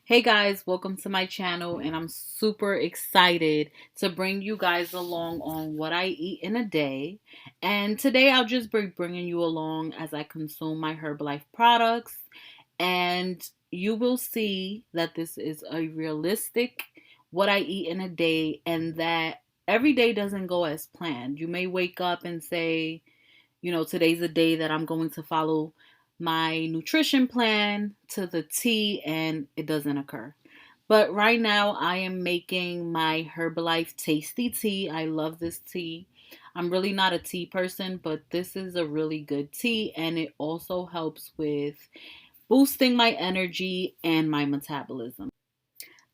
Hey guys, welcome to my channel, and I'm super excited to bring you guys along on what I eat in a day. And today I'll just be bringing you along as I consume my Herbalife products, and you will see that this is a realistic what I eat in a day, and that every day doesn't go as planned. You may wake up and say, today's a day that I'm going to follow my nutrition plan to the T, and it doesn't occur. But right now, I am making my Herbalife Tasty Tea. I love this tea. I'm really not a tea person, but this is a really good tea, and it also helps with boosting my energy and my metabolism.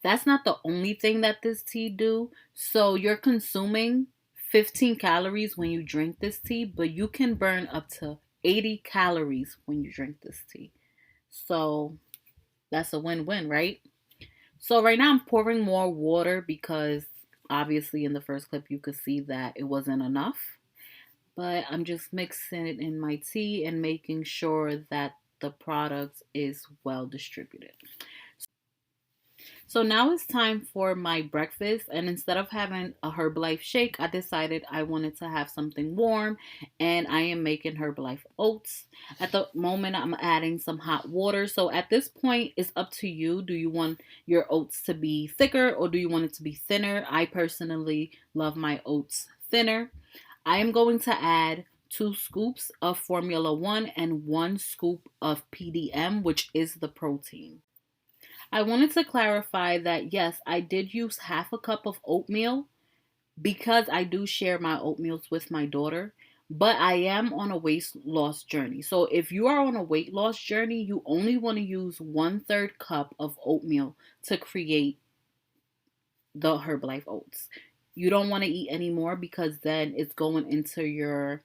That's not the only thing that this tea do. So you're consuming 15 calories when you drink this tea, but you can burn up to 80 calories when you drink this tea. So that's a win-win, right? So right now I'm pouring more water because obviously in the first clip you could see that it wasn't enough. But I'm just mixing it in my tea and making sure that the product is well distributed. So now it's time for my breakfast, and instead of having a Herbalife shake, I decided I wanted to have something warm, and I am making Herbalife oats. At the moment, I'm adding some hot water. So at this point, it's up to you. Do you want your oats to be thicker or do you want it to be thinner? I personally love my oats thinner. I am going to add 2 scoops of Formula One and 1 scoop of PDM, which is the protein. I wanted to clarify that yes, I did use half a cup of oatmeal because I do share my oatmeals with my daughter, but I am on a weight loss journey. So if you are on a weight loss journey, you only want to use 1/3 cup of oatmeal to create the Herbalife oats. You don't want to eat any more because then it's going into your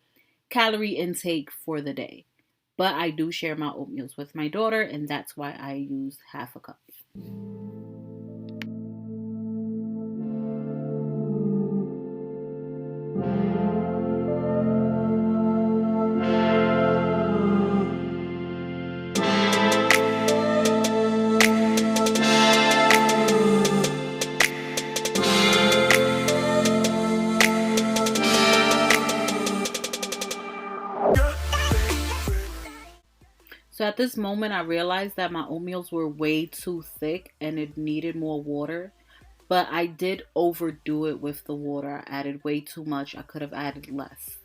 calorie intake for the day. But I do share my oatmeals with my daughter, and that's why I use half a cup. So at this moment, I realized that my oatmeals were way too thick and it needed more water. But I did overdo it with the water. I added way too much. I could have added less.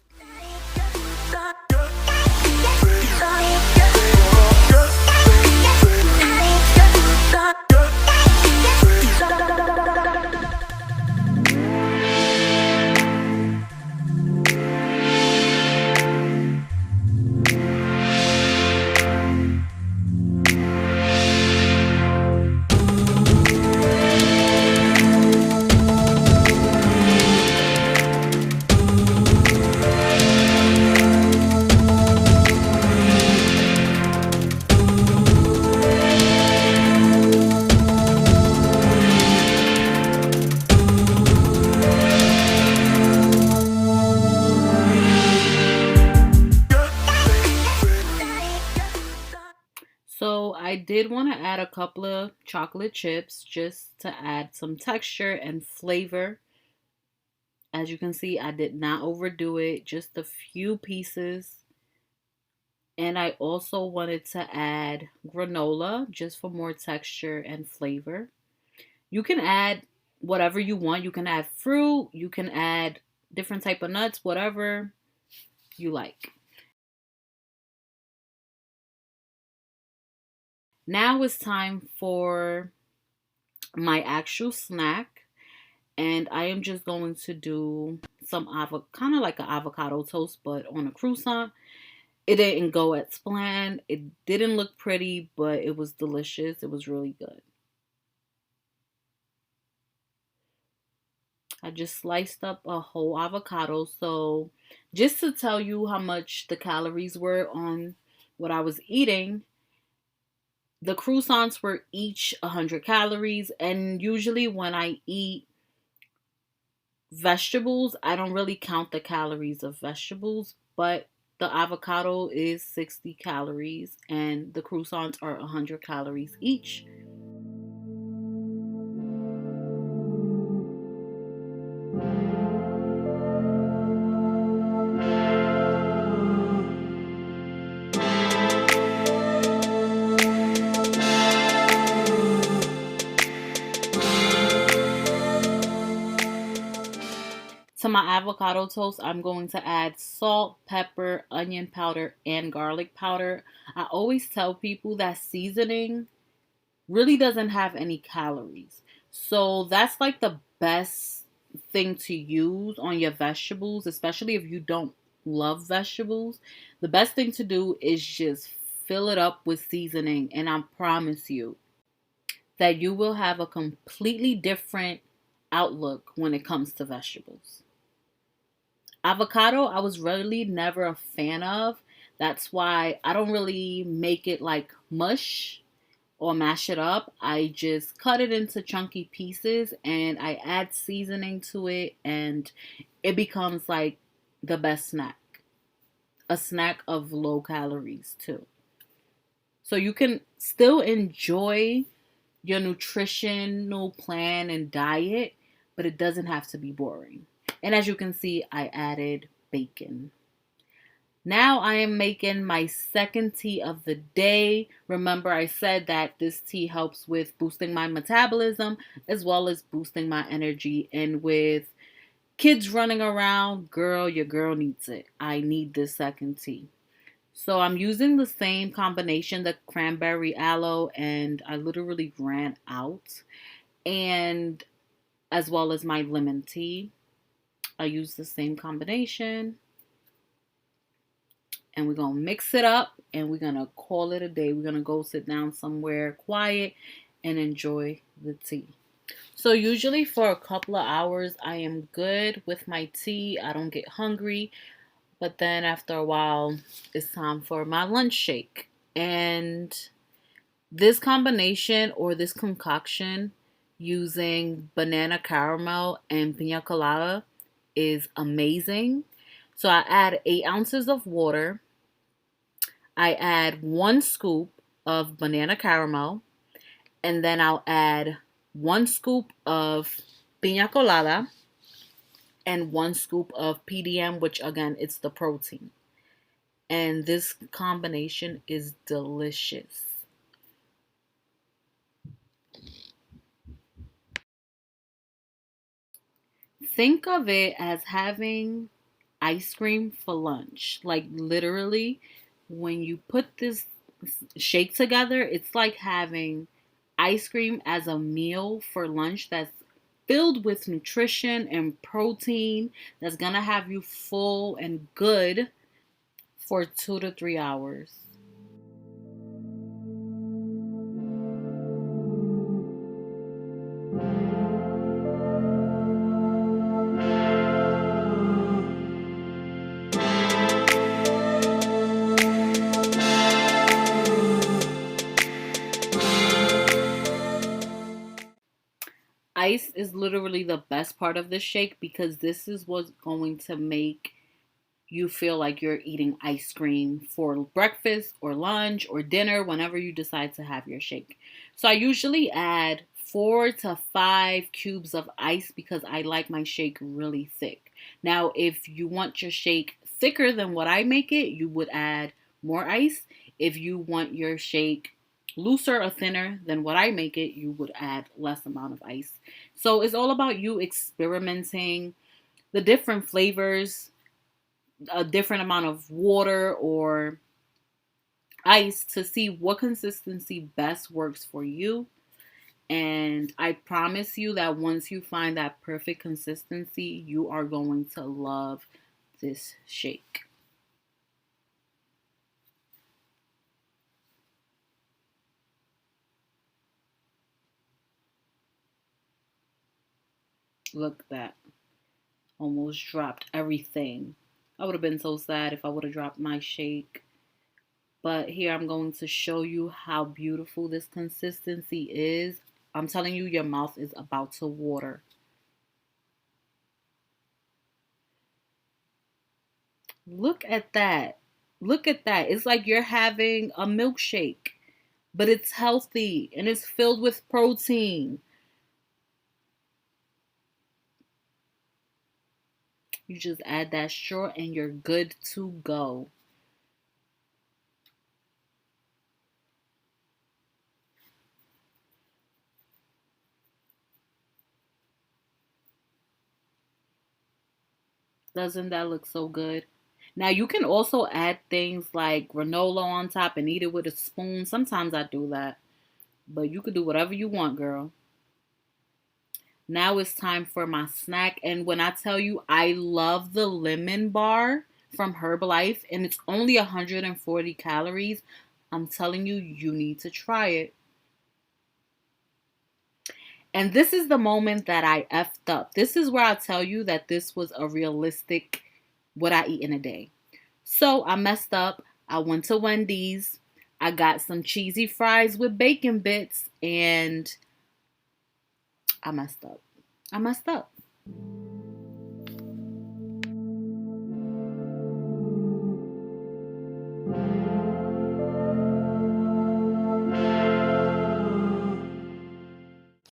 So I did want to add a couple of chocolate chips just to add some texture and flavor. As you can see, I did not overdo it, just a few pieces. And I also wanted to add granola just for more texture and flavor. You can add whatever you want. You can add fruit, you can add different type of nuts, whatever you like. Now it's time for my actual snack, and I am just going to do some kind of like an avocado toast, but on a croissant. It didn't go as planned. It didn't look pretty, but it was delicious. It was really good. I just sliced up a whole avocado. So just to tell you how much the calories were on what I was eating, the croissants were each 100 calories. And usually when I eat vegetables, I don't really count the calories of vegetables, but the avocado is 60 calories and the croissants are 100 calories each. my avocado toast, I'm going to add salt, pepper, onion powder, and garlic powder. I always tell people that seasoning really doesn't have any calories. So that's like the best thing to use on your vegetables, especially if you don't love vegetables. The best thing to do is just fill it up with seasoning, and I promise you that you will have a completely different outlook when it comes to vegetables. Avocado, I was really never a fan of. That's why I don't really make it like mush or mash it up. I just cut it into chunky pieces and I add seasoning to it, and it becomes like the best snack. A snack of low calories too. So you can still enjoy your nutritional plan and diet, but it doesn't have to be boring. And as you can see, I added bacon. Now I am making my second tea of the day. Remember, I said that this tea helps with boosting my metabolism as well as boosting my energy. And with kids running around, girl, your girl needs it. I need this second tea. So I'm using the same combination, the cranberry aloe, and I literally ran out. And as well as my lemon tea, I use the same combination. And we're going to mix it up and we're going to call it a day. We're going to go sit down somewhere quiet and enjoy the tea. So usually for a couple of hours, I am good with my tea. I don't get hungry. But then after a while, it's time for my lunch shake. And this combination or this concoction using banana caramel and pina colada is amazing. So I add 8 ounces of water. I add 1 scoop of banana caramel, and then I'll add 1 scoop of pina colada and 1 scoop of PDM, which again, it's the protein. And this combination is delicious. Think of it as having ice cream for lunch. Like literally, when you put this shake together, it's like having ice cream as a meal for lunch that's filled with nutrition and protein that's gonna have you full and good for 2 to 3 hours. Ice is literally the best part of the shake because this is what's going to make you feel like you're eating ice cream for breakfast or lunch or dinner whenever you decide to have your shake. So I usually add 4 to 5 cubes of ice because I like my shake really thick. Now, if you want your shake thicker than what I make it, you would add more ice. If you want your shake looser or thinner than what I make it, you would add less amount of ice. So it's all about you experimenting the different flavors, a different amount of water or ice to see what consistency best works for you. And I promise you that once you find that perfect consistency, you are going to love this shake. Look at that. Almost dropped everything. I would have been so sad if I would have dropped my shake. But here I'm going to show you how beautiful this consistency is. I'm telling you, your mouth is about to water. Look at that. Look at that. It's like you're having a milkshake, but it's healthy and it's filled with protein. You just add that straw and you're good to go. Doesn't that look so good? Now you can also add things like granola on top and eat it with a spoon. Sometimes I do that. But you could do whatever you want, girl. Now it's time for my snack. And when I tell you I love the lemon bar from Herbalife and it's only 140 calories, I'm telling you, you need to try it. And this is the moment that I effed up. This is where I tell you that this was a realistic what I eat in a day. So I messed up. I went to Wendy's. I got some cheesy fries with bacon bits and I messed up. I messed up.